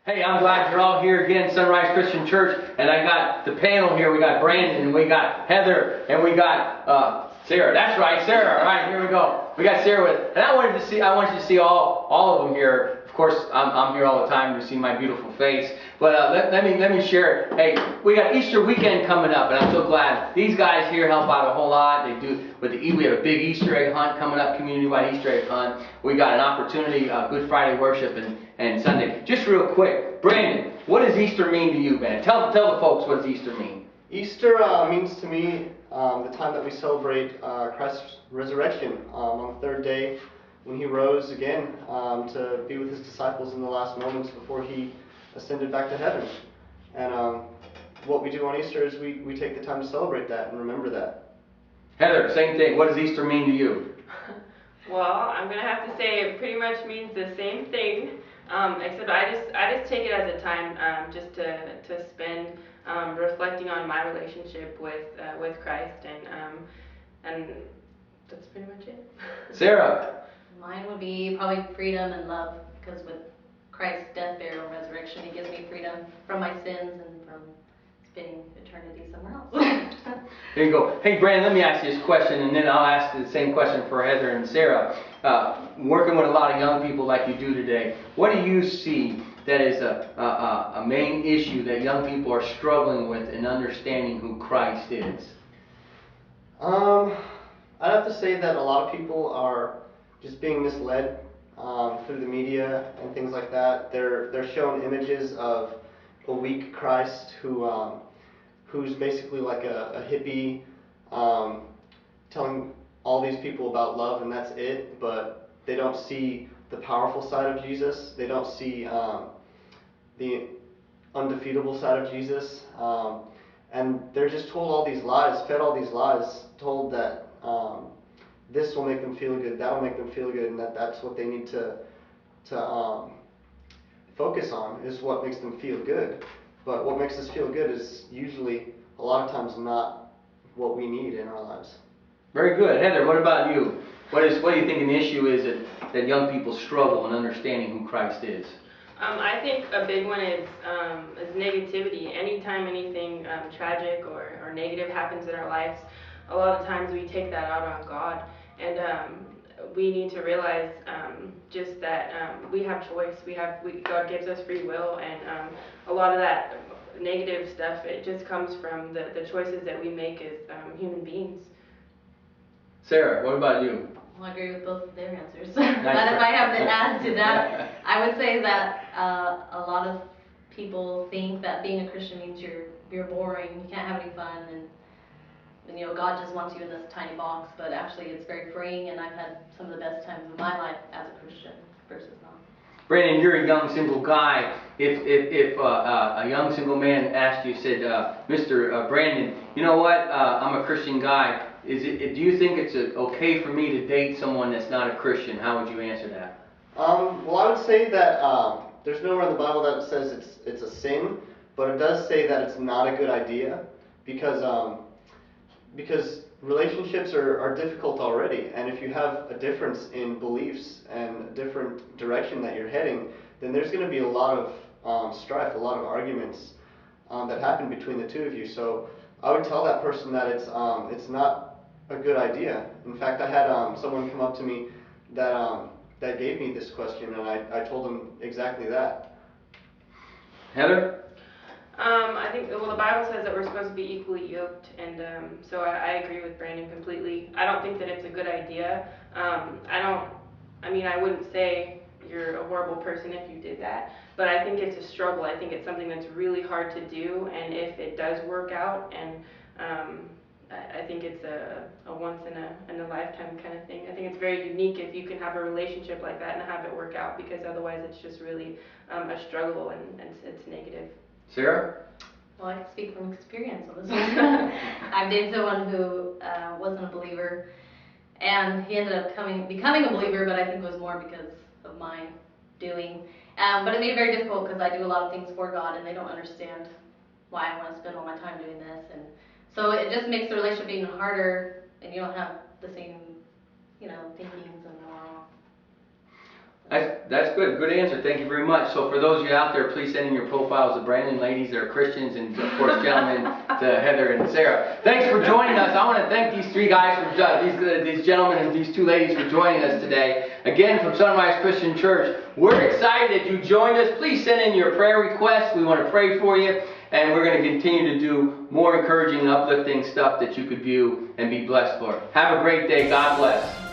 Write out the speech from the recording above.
Hey, I'm glad you're all here again, Sunrise Christian Church, and I got the panel here. We got Brandon, and we got Heather, and we got Sarah. That's right, Sarah. All right, here we go. We got Sarah with, and I want you to see all of them here. Of course, I'm here all the time to see my beautiful face. But let me share. Hey, we got Easter weekend coming up, and I'm so glad these guys here help out a whole lot. They do we have a big Easter egg hunt coming up, community-wide Easter egg hunt. We got an opportunity, Good Friday worship and Sunday. Just real quick, Brandon, what does Easter mean to you, man? Tell the folks, what does Easter mean? Easter means to me the time that we celebrate Christ's resurrection on the third day when he rose again to be with his disciples in the last moments before he ascended back to heaven. And what we do on Easter is we take the time to celebrate that and remember that. Heather, same thing. What does Easter mean to you? Well, I'm going to have to say it pretty much means the same thing, except I just take it as a time just to spend reflecting on my relationship with Christ, and that's pretty much it. Sarah? Mine would be probably freedom and love, because with Christ's death, burial, and resurrection, it gives me freedom from my sins and from spending eternity somewhere else. There you go. Hey, Brandon, let me ask you this question, and then I'll ask the same question for Heather and Sarah. Working with a lot of young people like you do today, what do you see that is a main issue that young people are struggling with in understanding who Christ is? I'd have to say that a lot of people are just being misled through the media and things like that. They're shown images of a weak Christ who's basically like a hippie, telling all these people about love and that's it, but they don't see the powerful side of Jesus. They don't see the undefeatable side of Jesus. And they're just told all these lies, fed all these lies, told that this will make them feel good, that'll make them feel good, and that's what they need to focus on, is what makes them feel good. But what makes us feel good is usually, a lot of times, not what we need in our lives. Very good. Heather, what about you? What do you think an issue is that young people struggle in understanding who Christ is? I think a big one is negativity. Anytime anything tragic or negative happens in our lives, a lot of times we take that out on God. And we need to realize just that we have choice. God gives us free will, and a lot of that negative stuff, it just comes from the choices that we make as human beings. Sarah, what about you? Well, I agree with both of their answers. But if I have to add to that, I would say that a lot of people think that being a Christian means you're boring, you can't have any fun, and God just wants you in this tiny box. But actually, it's very freeing, and I've had some of the best times of my life as a Christian versus not. Brandon, you're a young single guy. If a young single man asked you, said, Mr. Brandon, you know what? I'm a Christian guy. Do you think it's okay for me to date someone that's not a Christian? How would you answer that? Well, I would say that there's nowhere in the Bible that says it's a sin, but it does say that it's not a good idea because relationships are difficult already, and if you have a difference in beliefs and a different direction that you're heading, then there's going to be a lot of strife, a lot of arguments that happen between the two of you. So I would tell that person that it's not a good idea. In fact, I had someone come up to me that gave me this question, and I told them exactly that. Heather? I think, well, the Bible says that we're supposed to be equally yoked, and so I agree with Brandon completely. I don't think that it's a good idea. I wouldn't say you're a horrible person if you did that, but I think it's a struggle. I think it's something that's really hard to do, and if it does work out, and I think it's a once in a lifetime kind of thing. I think it's very unique if you can have a relationship like that and have it work out, because otherwise it's just really a struggle, and it's negative. Sarah? Well, I can speak from experience on this one. I've dated someone who wasn't a believer, and he ended up becoming a believer, but I think it was more because of my doing. But it made it very difficult because I do a lot of things for God, and they don't understand why I want to spend all my time doing this. And so it just makes the relationship even harder, and you don't have the same, thinkings and all. That's good. Good answer. Thank you very much. So for those of you out there, please send in your profiles of Brandon, ladies that are Christians, and of course gentlemen to Heather and Sarah. Thanks for joining us. I want to thank these three guys, these gentlemen and these two ladies for joining us today. Again, from Sunrise Christian Church, we're excited that you joined us. Please send in your prayer requests. We want to pray for you. And we're going to continue to do more encouraging and uplifting stuff that you could view and be blessed for. Have a great day. God bless.